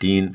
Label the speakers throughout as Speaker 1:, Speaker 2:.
Speaker 1: 3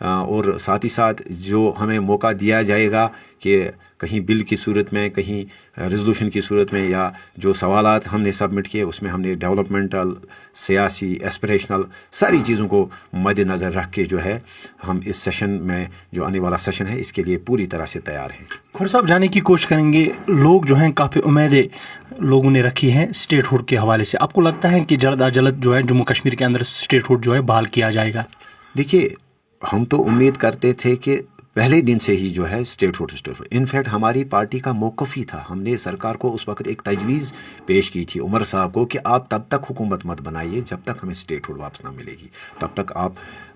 Speaker 1: اور ساتھ ہی ساتھ جو ہمیں موقع دیا جائے گا کہ کہیں بل کی صورت میں، کہیں ریزولوشن کی صورت میں، یا جو سوالات ہم نے سبمٹ کیے اس میں ہم نے ڈیولپمنٹل، سیاسی، ایسپریشنل ساری چیزوں کو مد نظر رکھ کے جو ہے ہم اس سیشن میں، جو آنے والا سیشن ہے، اس کے لیے پوری طرح سے تیار ہیں۔
Speaker 2: کھر صاحب، جانے کی کوشش کریں گے، لوگ جو ہیں کافی امیدیں لوگوں نے رکھی ہیں اسٹیٹ ہوڈ کے حوالے سے، آپ کو لگتا ہے کہ جلد از جلد جو ہے جموں کشمیر کے اندر اسٹیٹ ہوڈ جو ہے بحال کیا جائے گا؟
Speaker 1: دیکھیے، ہم تو امید کرتے تھے کہ پہلے دن سے ہی جو ہے اسٹیٹ ہوڈ انفیکٹ ہماری پارٹی کا موقف ہی تھا۔ ہم نے سرکار کو اس وقت ایک تجویز پیش کی تھی، عمر صاحب کو، کہ آپ تب تک حکومت مت بنائیے جب تک ہمیں اسٹیٹ ہوڈ واپس نہ ملے گی، تب تک آپ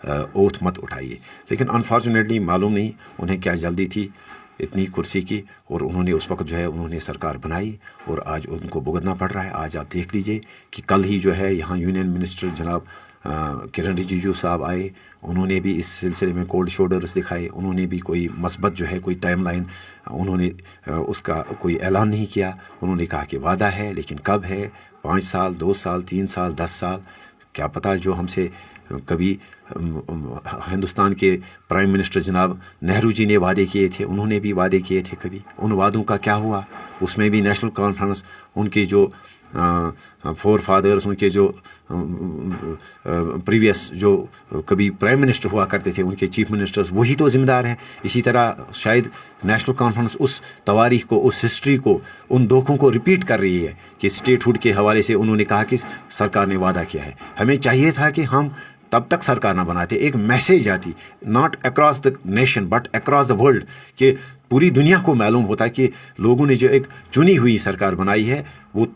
Speaker 1: اوتھ مت اٹھائیے۔ لیکن انفارچونیٹلی معلوم نہیں انہیں کیا جلدی تھی اتنی کرسی کی، اور انہوں نے اس وقت جو ہے انہوں نے سرکار بنائی اور آج ان کو بھگتنا پڑ رہا ہے۔ آج آپ دیکھ لیجئے کہ کل ہی جو ہے یہاں یونین منسٹر جناب کرن رجیجو صاحب آئے، انہوں نے بھی اس سلسلے میں کولڈ شولڈرز دکھائے، انہوں نے بھی کوئی مثبت جو ہے کوئی ٹائم لائن انہوں نے اس کا کوئی اعلان نہیں کیا۔ انہوں نے کہا کہ وعدہ ہے، لیکن کب ہے؟ 5 سال، 2 سال، 3 سال، 10 سال، کیا پتہ جو ہم سے کبھی ہندوستان کے پرائم منسٹر جناب نہرو جی نے وعدے کیے تھے، انہوں نے بھی وعدے کیے تھے، کبھی ان وعدوں کا کیا ہوا؟ اس میں بھی نیشنل کانفرنس، ان کے جو فور فادرز، ان کے جو پریویس جو کبھی پرائم منسٹر ہوا کرتے تھے، ان کے چیف منسٹرز، وہی تو ذمہ دار ہیں۔ اسی طرح شاید نیشنل کانفرنس اس تواریخ کو، اس ہسٹری کو، ان دھوکوں کو ریپیٹ کر رہی ہے کہ اسٹیٹ ہوڈ کے حوالے سے انہوں نے کہا کہ سرکار نے وعدہ کیا ہے۔ ہمیں چاہیے تھا کہ ہم تب تک سرکار نہ بناتے، ایک میسیج آتی، not across the nation but across the world, کہ پوری دنیا کو معلوم ہوتا کہ لوگوں نے جو ایک چنی ہوئی سرکار بنائی ہے وہ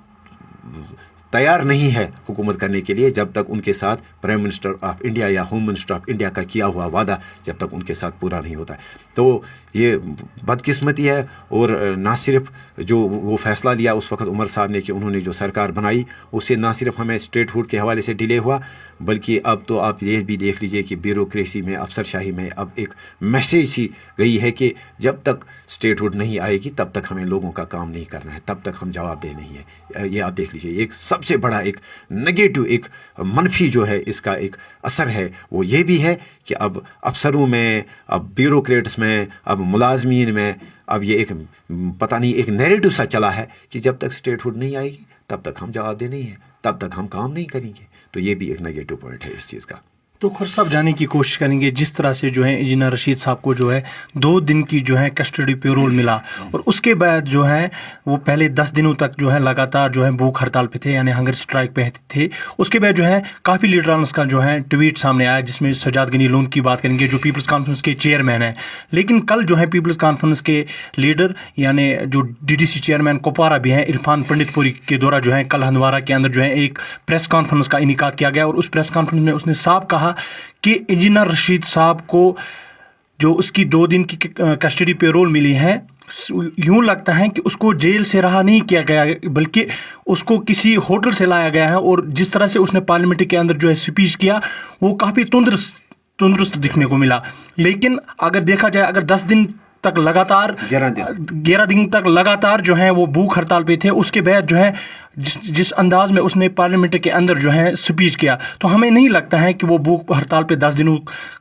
Speaker 1: تیار نہیں ہے حکومت کرنے کے لیے جب تک ان کے ساتھ پرائم منسٹر آف انڈیا یا ہوم منسٹر آف انڈیا کا کیا ہوا وعدہ جب تک ان کے ساتھ پورا نہیں ہوتا ہے۔ تو یہ بدقسمتی ہے، اور نہ صرف جو وہ فیصلہ لیا اس وقت عمر صاحب نے کہ انہوں نے جو سرکار بنائی، اس سے نہ صرف ہمیں اسٹیٹ ہوڈ کے حوالے سے ڈیلے ہوا، بلکہ اب تو آپ یہ بھی دیکھ لیجئے کہ بیوروکریسی میں، افسر شاہی میں اب ایک میسیج سی گئی ہے کہ جب تک اسٹیٹ ہوڈ نہیں آئے گی تب تک ہمیں لوگوں کا کام نہیں کرنا ہے، تب تک ہم جواب دہ نہیں ہے۔ یہ آپ دیکھ لیجئے، ایک سب سے بڑا ایک نگیٹو، ایک منفی جو ہے اس کا ایک اثر ہے، وہ یہ بھی ہے کہ اب افسروں میں، اب بیوروکریٹس میں، اب ملازمین میں اب یہ ایک پتہ نہیں ایک نیریٹو سا چلا ہے کہ جب تک اسٹیٹ ہوڈ نہیں آئے گی تب تک ہم جواب دہ نہیں ہیں، تب تک ہم کام نہیں کریں گے۔ تو یہ بھی ایک نگیٹو پوائنٹ ہے اس چیز کا۔
Speaker 2: تو کھر صاحب، جانے کی کوشش کریں گے، جس طرح سے جو ہے انجینئر رشید صاحب کو جو ہے 2 دن کی جو ہے کسٹڈی پیرول ملا، اور اس کے بعد جو ہے وہ پہلے 10 دنوں تک جو ہے لگاتار جو ہے بھوک ہڑتال پہ تھے، یعنی ہنگر اسٹرائک پہ تھے۔ اس کے بعد جو ہے کافی لیڈرانس کا جو ہے ٹویٹ سامنے آیا، جس میں سجاد غنی لون کی بات کریں گے جو پیپلز کانفرنس کے چیئرمین ہیں۔ لیکن کل جو ہے پیپلز کانفرنس کے لیڈر یعنی جو D D C chairman Kupwara بھی ہیں، عرفان پنڈت پوری کے دورہ جو ہے کل ہندوارہ کے اندر جو ہے ایک پریس کانفرنس کا انعقاد کیا گیا، اور اس پریس کانفرنس میں اس نے صاف کہا کہ انجینئر رشید صاحب کو جو اس کی 2 دن کی کسٹڈی پیرول ملی ہے، یوں لگتا ہے کہ اس کو جیل سے رہا نہیں کیا گیا بلکہ اس کو کسی ہوٹل سے لایا گیا ہے، اور جس طرح سے اس نے پارلیمنٹ کے اندر جو ہے اسپیچ کیا وہ کافی تندرست دکھنے کو ملا۔ لیکن اگر دیکھا جائے، اگر 10 دن تک لگاتار 11 دن تک لگاتار جو ہے وہ بھوک ہڑتال پہ تھے، اس کے بعد جو ہے جس انداز میں اس نے پارلیمنٹ کے اندر جو ہے اسپیچ کیا، تو ہمیں نہیں لگتا ہے کہ وہ بھوک ہڑتال پہ 10 دنوں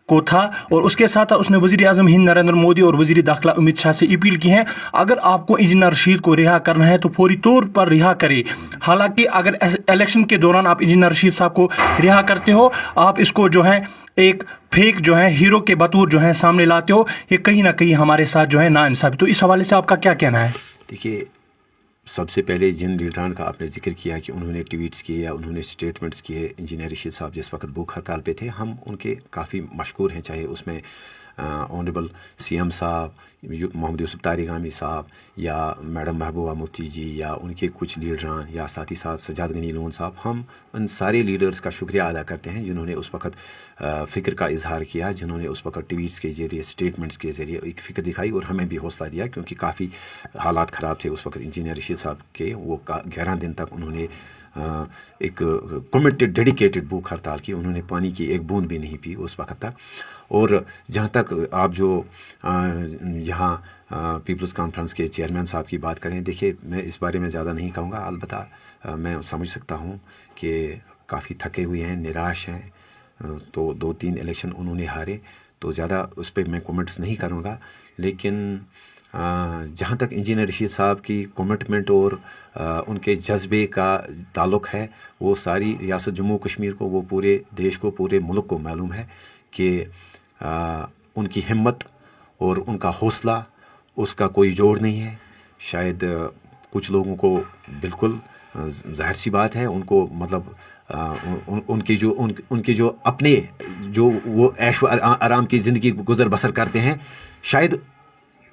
Speaker 2: کو تھا۔ اور اس کے ساتھ اس نے وزیر اعظم ہند نریندر مودی اور وزیر داخلہ امت شاہ سے اپیل کی ہے، اگر آپ کو انجینئر رشید کو رہا کرنا ہے تو فوری طور پر رہا کرے۔ حالانکہ اگر الیکشن کے دوران آپ انجینئر رشید صاحب کو رہا کرتے ہو، آپ اس کو جو ہے ایک فیک جو ہے ہیرو کے بطور جو ہے سامنے لاتے ہو، یہ کہیں نہ کہیں ہمارے ساتھ جو ہے ناانصافی۔ تو اس حوالے سے آپ کا کیا کہنا ہے؟
Speaker 1: دیکھیے، سب سے پہلے جن لیڈران کا آپ نے ذکر کیا کہ انہوں نے ٹویٹس کیے یا انہوں نے اسٹیٹمنٹس کیے، انجینئر رشید صاحب جس وقت بھوک ہڑتال پہ تھے، ہم ان کے کافی مشکور ہیں، چاہے اس میں آنریبل سی ایم صاحب، محمد یوسف طارقانی صاحب، یا میڈم محبوبہ مفتی جی، یا ان کے کچھ لیڈران، یا ساتھ ہی ساتھ سجاد غنی لون صاحب۔ ہم ان سارے لیڈرز کا شکریہ ادا کرتے ہیں جنہوں نے اس وقت فکر کا اظہار کیا، جنہوں نے اس وقت ٹویٹس کے ذریعے، اسٹیٹمنٹس کے ذریعے ایک فکر دکھائی اور ہمیں بھی حوصلہ دیا، کیونکہ کافی حالات خراب تھے اس وقت انجینئر رشید صاحب کے۔ وہ 11 دن تک انہوں نے ایک کمیٹڈ ڈیڈیکیٹڈ بھوک ہڑتال کی، انہوں نے پانی کی ایک بوند بھی نہیں پی اس وقت تک۔ اور جہاں تک آپ جو یہاں پیپلز کانفرنس کے چیئرمین صاحب کی بات کریں، دیکھیے میں اس بارے میں زیادہ نہیں کہوں گا، البتہ میں سمجھ سکتا ہوں کہ کافی تھکے ہوئے ہیں، نراش ہیں، تو 2-3 الیکشن انہوں نے ہارے، تو زیادہ اس پہ میں کومنٹس نہیں کروں گا. لیکن جہاں تک انجینئر رشید صاحب کی کمٹمنٹ اور ان کے جذبے کا تعلق ہے، وہ ساری ریاست جموں کشمیر کو، وہ پورے دیش کو، پورے ملک کو معلوم ہے کہ ان کی ہمت اور ان کا حوصلہ، اس کا کوئی جوڑ نہیں ہے. شاید کچھ لوگوں کو بالکل ظاہر سی بات ہے، ان کو مطلب ان کی جو اپنے جو وہ عیش و آرام کی زندگی گزر بسر کرتے ہیں، شاید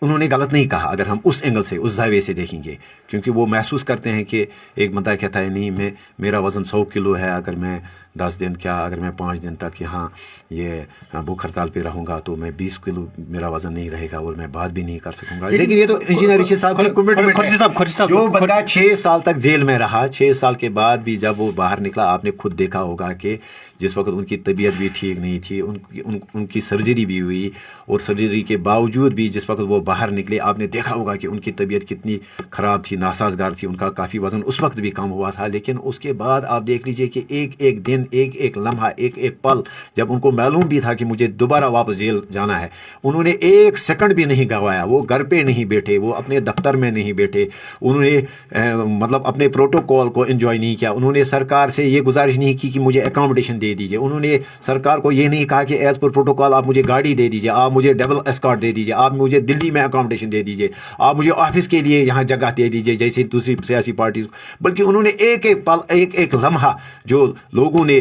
Speaker 1: انہوں نے غلط نہیں کہا اگر ہم اس اینگل سے، اس زاویے سے دیکھیں گے. کیونکہ وہ محسوس کرتے ہیں کہ ایک بندہ کہتا ہے نہیں میرا وزن 100 کلو ہے، اگر میں 10 دن اگر میں 5 دن تک یہاں یہ بھوک ہڑتال پہ رہوں گا تو میں 20 کلو میرا وزن نہیں رہے گا اور میں بات بھی نہیں کر سکوں گا. لیکن یہ تو انجینئر رشید صاحب کی کمٹمنٹ ہے. جو بندہ 6 سال تک جیل میں رہا، 6 سال کے بعد بھی جب وہ باہر نکلا، آپ نے خود دیکھا ہوگا کہ جس وقت ان کی طبیعت بھی ٹھیک نہیں تھی، ان کی سرجری بھی ہوئی، اور سرجری کے باوجود بھی جس وقت وہ باہر نکلے، آپ نے دیکھا ہوگا کہ ان کی طبیعت کتنی خراب تھی، ناسازگار تھی، ان کا کافی وزن اس وقت بھی کم ہوا تھا. لیکن اس کے بعد آپ دیکھ لیجئے کہ ایک دن، ایک لمحہ، ایک پل، جب ان کو معلوم بھی تھا کہ مجھے دوبارہ واپس جیل جانا ہے، انہوں نے 1 سیکنڈ بھی نہیں گنوایا. وہ گھر پہ نہیں بیٹھے، وہ اپنے دفتر میں نہیں بیٹھے، انہوں نے مطلب اپنے پروٹوکول کو انجوائے نہیں کیا. انہوں نے سرکار سے یہ گزارش نہیں کی کہ مجھے اکاموڈیشن دے دیجیے. انہوں نے سرکار کو یہ نہیں کہا کہ ایز پر پروٹوکول آپ مجھے گاڑی دے دیجیے، آپ مجھے ڈبل اسکارٹ دے دیجیے، آپ مجھے دلی میں اکاموڈیشن دے دیجیے، آپ مجھے آفس کے لیے یہاں جگہ دے دیجیے جیسے دوسری سیاسی پارٹیز. بلکہ انہوں نے ایک پل، ایک لمحہ، جو لوگوں نے،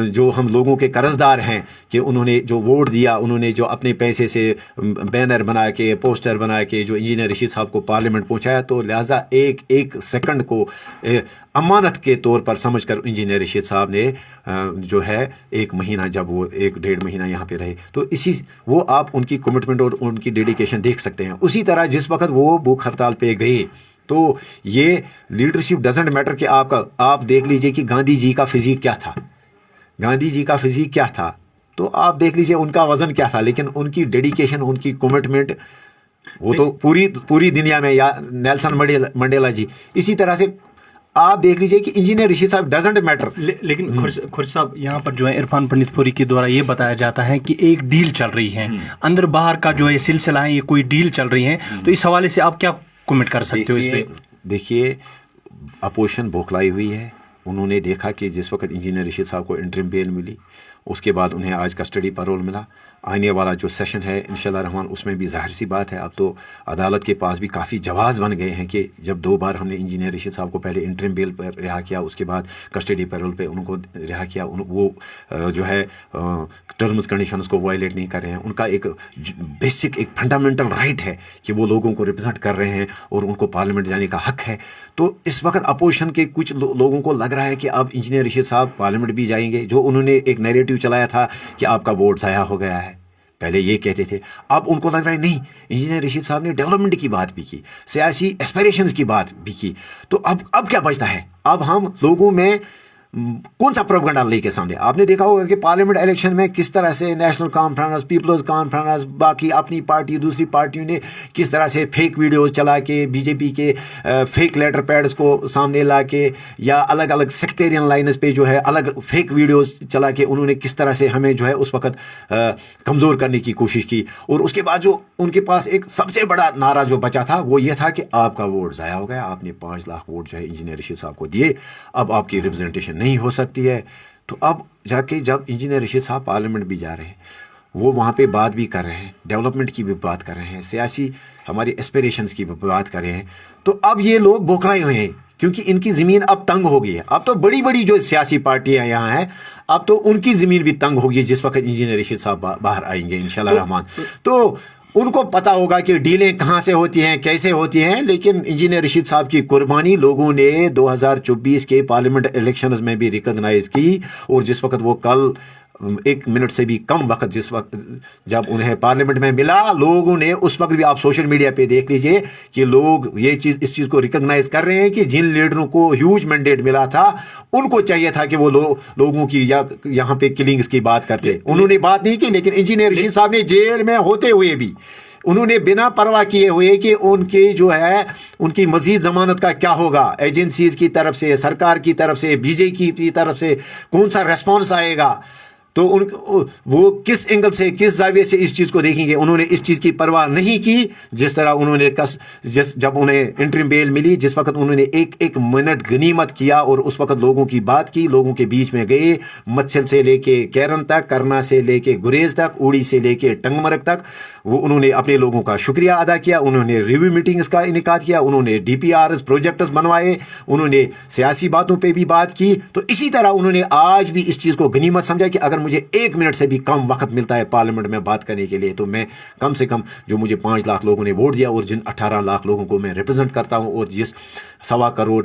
Speaker 1: جو ہم لوگوں کے قرض دار ہیں کہ انہوں نے جو ووٹ دیا، انہوں نے جو اپنے پیسے سے بینر بنا کے، پوسٹر بنا کے جو انجینئر رشید صاحب کو پارلیمنٹ پہنچایا، تو لہٰذا ایک سیکنڈ کو امانت کے طور پر سمجھ کر انجینئر رشید صاحب نے جو ہے 1 مہینہ، جب وہ 1-1.5 مہینہ یہاں پہ رہے، تو وہ آپ ان کی کمٹمنٹ اور ان کی ڈیڈیکیشن دیکھ سکتے ہیں. اسی طرح جس وقت وہ بھوک ہڑتال پہ گئے، تو یہ لیڈرشپ ڈزنٹ میٹر کہ آپ دیکھ لیجئے کہ گاندھی جی کا فزیک کیا تھا، گاندھی جی کا فزیک کیا تھا، تو آپ دیکھ لیجئے ان کا وزن کیا تھا. لیکن ان کی ڈیڈیکیشن، ان کی کمٹمنٹ، وہ تو پوری دنیا میں، یا نیلسن منڈیلا جی، اسی طرح سے آپ دیکھ لیجئے کہ انجینئر رشید صاحب ڈزنٹ میٹر.
Speaker 2: لیکن خورشید صاحب، یہاں پر جو ہے عرفان پنڈت پوری کے دوارا یہ بتایا جاتا ہے کہ ایک ڈیل چل رہی ہے، اندر باہر کا جو ہے سلسلہ ہے، یہ کوئی ڈیل چل رہی ہے. تو اس حوالے سے آپ کیا کمنٹ کر سکتے ہو اس پہ؟
Speaker 1: دیکھیے، اپوزیشن بوکھلائی ہوئی ہے. انہوں نے دیکھا کہ جس وقت انجینئر رشید صاحب کو انٹرم بیل ملی، اس کے بعد انہیں آج کسٹڈی پیرول ملا. آنے والا جو سیشن ہے انشاءاللہ الرحمن، اس میں بھی ظاہر سی بات ہے، اب تو عدالت کے پاس بھی کافی جواز بن گئے ہیں کہ جب 2 بار ہم نے انجینئر رشید صاحب کو پہلے انٹرم بیل پر رہا کیا، اس کے بعد کسٹڈی پیرول پہ ان کو رہا کیا، وہ جو ہے ٹرمز کنڈیشنز کو وائلیٹ نہیں کر رہے ہیں. ان کا ایک بیسک، ایک فنڈامنٹل رائٹ ہے کہ وہ لوگوں کو ریپرزینٹ کر رہے ہیں اور ان کو پارلیمنٹ جانے کا حق ہے. تو اس وقت اپوزیشن کے کچھ لوگوں کو لگ رہا ہے کہ اب انجینئر رشید صاحب پارلیمنٹ بھی جائیں گے. جو انہوں نے ایک نیریٹو چلایا تھا کہ آپ کا ووٹ ضائع ہو گیا ہے، پہلے یہ کہتے تھے، اب ان کو لگ رہا ہے نہیں، انجینئر رشید صاحب نے ڈیولپمنٹ کی بات بھی کی، سیاسی ایسپیریشنز کی بات بھی کی. تو اب کیا بچتا ہے؟ اب ہم لوگوں میں کون سا پروپیگنڈا لے کے سامنے؟ آپ نے دیکھا ہوگا کہ پارلیمنٹ الیکشن میں کس طرح سے نیشنل کانفرنس، پیپلز کانفرنس، باقی اپنی پارٹی، دوسری پارٹیوں نے کس طرح سے فیک ویڈیوز چلا کے، بی جے پی کے فیک لیٹر پیڈز کو سامنے لا کے، یا الگ الگ سیکٹیرین لائنز پہ جو ہے الگ فیک ویڈیوز چلا کے، انہوں نے کس طرح سے ہمیں جو ہے اس وقت کمزور کرنے کی کوشش کی. اور اس کے بعد جو ان کے پاس ایک سب سے بڑا نعرہ جو بچا تھا وہ یہ تھا کہ آپ کا ووٹ ضائع ہو گیا، آپ نے 5 لاکھ ووٹ جو ہے انجینئر رشید صاحب کو دیے، اب آپ کی ریپرزنٹیشن نہیں ہو سکتی ہے. تو اب جا کے جب انجینئر رشید صاحب پارلیمنٹ بھی جا رہے ہیں، وہ وہاں پہ بات بھی کر رہے ہیں، ڈیولپمنٹ کی بھی بات کر رہے ہیں، سیاسی ہماری ایسپیریشنز کی بھی بات کر رہے ہیں، تو اب یہ لوگ بوکھلائے ہوئے ہیں کیونکہ ان کی زمین اب تنگ ہو گئی ہے. اب تو بڑی بڑی جو سیاسی پارٹیاں یہاں ہیں، اب تو ان کی زمین بھی تنگ ہوگی جس وقت انجینئر رشید صاحب باہر آئیں گے انشاءاللہ الرحمن. تو ان کو پتا ہوگا کہ ڈیلیں کہاں سے ہوتی ہیں، کیسے ہوتی ہیں. لیکن انجینئر رشید صاحب کی قربانی لوگوں نے 2024 کے پارلیمنٹ الیکشنز میں بھی ریکگنائز کی. اور جس وقت وہ کل 1 منٹ سے بھی کم وقت جس وقت جب انہیں پارلیمنٹ میں ملا، لوگوں نے اس وقت بھی، آپ سوشل میڈیا پہ دیکھ لیجئے کہ لوگ اس چیز کو ریکگنائز کر رہے ہیں کہ جن لیڈروں کو ہیوج مینڈیٹ ملا تھا، ان کو چاہیے تھا کہ وہ لوگوں کی یہاں پہ کلنگز کی بات کرتے. انہوں نے بات نہیں کی. لیکن انجینئر رشید صاحب نے جیل میں ہوتے ہوئے بھی انہوں نے بنا پرواہ کیے ہوئے کہ ان کی جو ہے ان کی مزید ضمانت کا کیا ہوگا، ایجنسیز کی طرف سے، سرکار کی طرف سے، بی جے پی کی طرف سے کون سا ریسپانس آئے گا، تو وہ کس اینگل سے, کس زاویے سے اس چیز کو دیکھیں گے. انہوں نے اس چیز کی پرواہ نہیں کی جس طرح انہوں نے جب انہیں انٹرم بیل ملی, جس وقت انہوں نے ایک منٹ غنیمت کیا اور اس وقت لوگوں کی بات کی, لوگوں کے بیچ میں گئے, مچھل سے لے کے کیرن تک, کرنا سے لے کے گریز تک, اوڑی سے لے کے ٹنگ مرگ تک, وہ انہوں نے اپنے لوگوں کا شکریہ ادا کیا. انہوں نے ریویو میٹنگز کا انعقاد کیا, انہوں نے DPRs پروجیکٹس بنوائے, انہوں نے سیاسی باتوں پہ بھی بات کی. تو اسی طرح انہوں نے آج بھی اس چیز کو غنیمت سمجھا کہ اگر مجھے 1 منٹ سے بھی کم وقت ملتا ہے پارلیمنٹ میں بات کرنے کے لیے, تو میں کم سے کم جو مجھے 5 لاکھ لوگوں نے ووٹ دیا اور جن 18 لاکھ لوگوں کو میں ریپرزینٹ کرتا ہوں, اور جس 1.25 کروڑ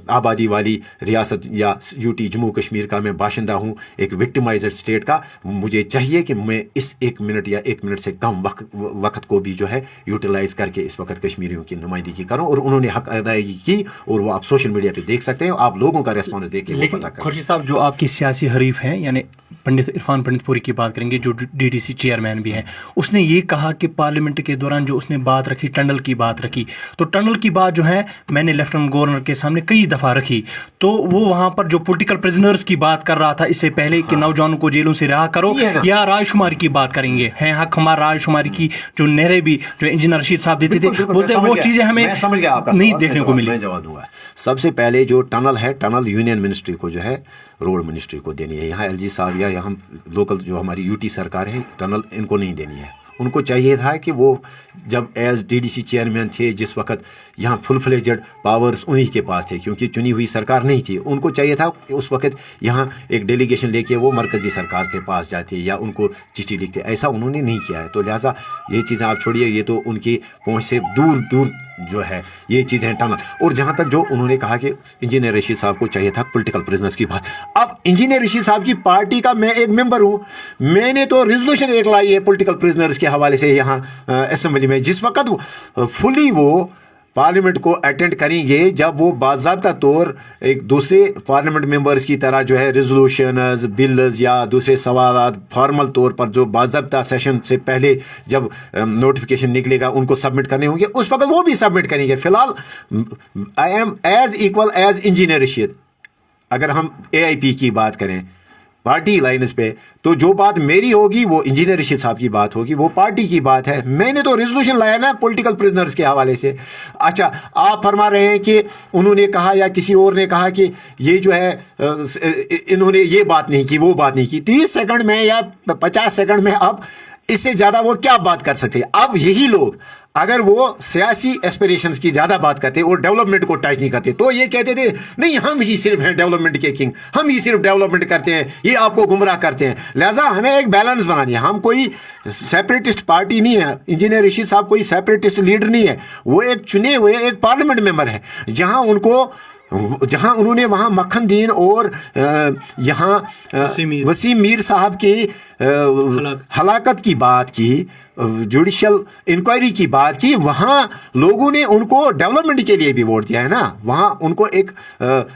Speaker 1: آبادی والی ریاست یا UT جموں کشمیر کا میں باشندہ ہوں, ایک وکٹمائزڈ اسٹیٹ کا, مجھے چاہیے کہ میں اس 1 منٹ یا 1 منٹ سے کم وقت کو بھی جو ہے یوٹیلائز کر کے اس وقت کشمیریوں کی نمائندگی کروں. اور انہوں نے حق ادائیگی کی, اور وہ آپ سوشل میڈیا پہ دیکھ سکتے ہیں, آپ لوگوں کا ریسپانس دیکھ کے وہ پتہ کریں.
Speaker 2: خورشید صاحب, جو آپ کی سیاسی حریف ہیں یعنی پنڈت عرفان پنڈت پوری کی بات کریں گے, جو DDC چیئرمین بھی ہیں, اس نے یہ کہا کہ پارلیمنٹ کے دوران جو اس نے بات رکھی, ٹنڈل کی بات رکھی, تو ٹنڈل کی بات جو ہے میں نے لیفٹننٹ گورنر کے سامنے کئی دفعہ رکھی, تو وہ وہاں پر جو پولیٹیکل پرزنرز کی بات کر رہا تھا اس سے پہلے کہ نوجوانوں کو جیلوں سے رہا کرو, یا رائے شماری کی بات کریں گے, ہیں حق ہمارا رائے شماری کی, جو نہریں بھی جو انجینئر رشید صاحب دیتے تھے, بولتے وہ چیزیں ہمیں نہیں دیکھنے کو ملی.
Speaker 1: میں جواب دوں گا. سب سے پہلے جو ٹنل ہے, ٹنل یونین منسٹری کو جو ہے, روڈ منسٹری کو دینی ہے. یہاں LG صاحب یا یہاں لوکل جو ہماری UT سرکار ہے, ٹنل ان کو نہیں دینی ہے. ان کو چاہیے تھا کہ وہ جب ایز DDC چیئرمین تھے, جس وقت یہااں فل فلیجڈ پاورز انہی کے پاس تھے, کیونکہ چنی ہوئی سرکار نہیں تھی, ان کو چاہیے تھا کہ اس وقت یہاں ایک ڈیلیگیشن لے کے وہ مرکزی سرکار کے پاس جاتے یا ان کو چٹھی لکھتے. ایسا انہوں نے نہیں کیا ہے. تو لہٰذا یہ چیزیں آپ چھوڑیے, یہ تو ان کی پہنچ سے دور دور جو ہے یہ چیزیں ٹنل. اور جہاں تک جو انہوں نے کہا کہ انجینئر رشید صاحب کو چاہیے تھا پولیٹیکل پرزنرز کی بات, اب انجینئر رشید صاحب کی پارٹی کا میں ایک ممبر ہوں, میں نے تو ریزولوشن ایک لائی ہے پولیٹیکل پرزنرز کے حوالے سے یہاں اسمبلی میں, جس وقت فلی وہ پارلیمنٹ کو اٹینڈ کریں گے جب وہ باضابطہ طور ایک دوسرے پارلیمنٹ ممبرز کی طرح جو ہے ریزولوشنز, بلز یا دوسرے سوالات فارمل طور پر جو باضابطہ سیشن سے پہلے جب نوٹیفیکیشن نکلے گا ان کو سبمٹ کرنے ہوں گے, اس وقت وہ بھی سبمٹ کریں گے. فی الحال I am as equal as engineer Rashid. اگر ہم AIP کی بات کریں پارٹی لائنز پہ, تو جو بات میری ہوگی وہ انجینئر رشید صاحب کی بات ہوگی, وہ پارٹی کی بات ہے. میں نے تو ریزولوشن لایا نا پولیٹیکل پرزنرز کے حوالے سے. اچھا, آپ فرما رہے ہیں کہ انہوں نے کہا یا کسی اور نے کہا کہ یہ جو ہے انہوں نے یہ بات نہیں کی, وہ بات نہیں کی. 30 سیکنڈ میں یا 50 سیکنڈ میں اب اس سے زیادہ وہ کیا بات کر سکتے. اب یہی لوگ اگر وہ سیاسی ایسپریشنز کی زیادہ بات کرتے اور ڈیولپمنٹ کو ٹچ نہیں کرتے, تو یہ کہتے تھے نہیں ہم ہی صرف ہیں ڈیولپمنٹ کے کنگ, ہم ہی صرف ڈیولپمنٹ کرتے ہیں, یہ آپ کو گمراہ کرتے ہیں. لہٰذا ہمیں ایک بیلنس بنانی ہے. ہم کوئی سیپریٹسٹ پارٹی نہیں ہے, انجینئر رشید صاحب کوئی سیپریٹسٹ لیڈر نہیں ہے, وہ ایک چنے ہوئے ایک پارلیمنٹ ممبر ہے. جہاں انہوں نے وہاں مکھن دین اور یہاں وسیم میر صاحب کی ہلاکت کی بات کی, جوڈیشل انکوائری کی بات کی, وہاں لوگوں نے ان کو ڈیولپمنٹ کے لیے بھی ووٹ دیا ہے نا. وہاں ان کو ایک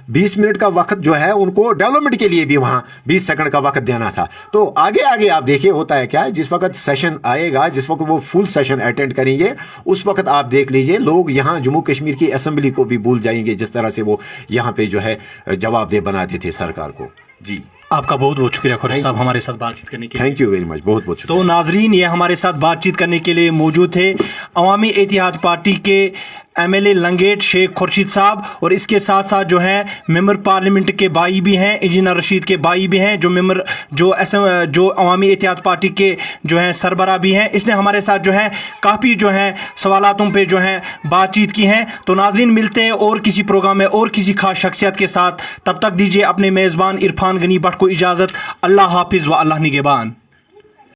Speaker 1: 20 منٹ کا وقت جو ہے ان کو ڈیولپمنٹ کے لیے بھی وہاں 20 سیکنڈ کا وقت دینا تھا. تو آگے آپ دیکھیے ہوتا ہے کیا, جس وقت سیشن آئے گا, جس وقت وہ فل سیشن اٹینڈ کریں گے, اس وقت آپ دیکھ لیجئے لوگ یہاں جموں کشمیر کی اسمبلی کو بھی بھول جائیں گے, جس طرح سے وہ یہاں پہ جو ہے جواب دہ بناتے تھے سرکار کو. جی,
Speaker 2: آپ کا بہت بہت شکریہ خورشید صاحب ہمارے ساتھ بات چیت کرنے کے لیے.
Speaker 1: تھینک یو ویری مچ, بہت بہت شکریہ.
Speaker 2: تو ناظرین, یہ ہمارے ساتھ بات چیت کرنے کے لیے موجود تھے عوامی اتحاد پارٹی کے MLA لنگیٹ شیخ خورشید صاحب, اور اس کے ساتھ ساتھ جو ہیں ممبر پارلیمنٹ کے بھائی بھی ہیں, انجینئر رشید کے بھائی بھی ہیں, جو عوامی اتحاد پارٹی کے جو ہیں سربراہ بھی ہیں. اس نے ہمارے ساتھ جو ہے کافی جو ہیں سوالاتوں پہ جو ہیں بات چیت کی ہیں. تو ناظرین, ملتے ہیں اور کسی پروگرام میں اور کسی خاص شخصیت کے ساتھ. تب تک دیجیے اپنے میزبان عرفان غنی بٹ کو اجازت. اللہ حافظ و اللہ نگہبان.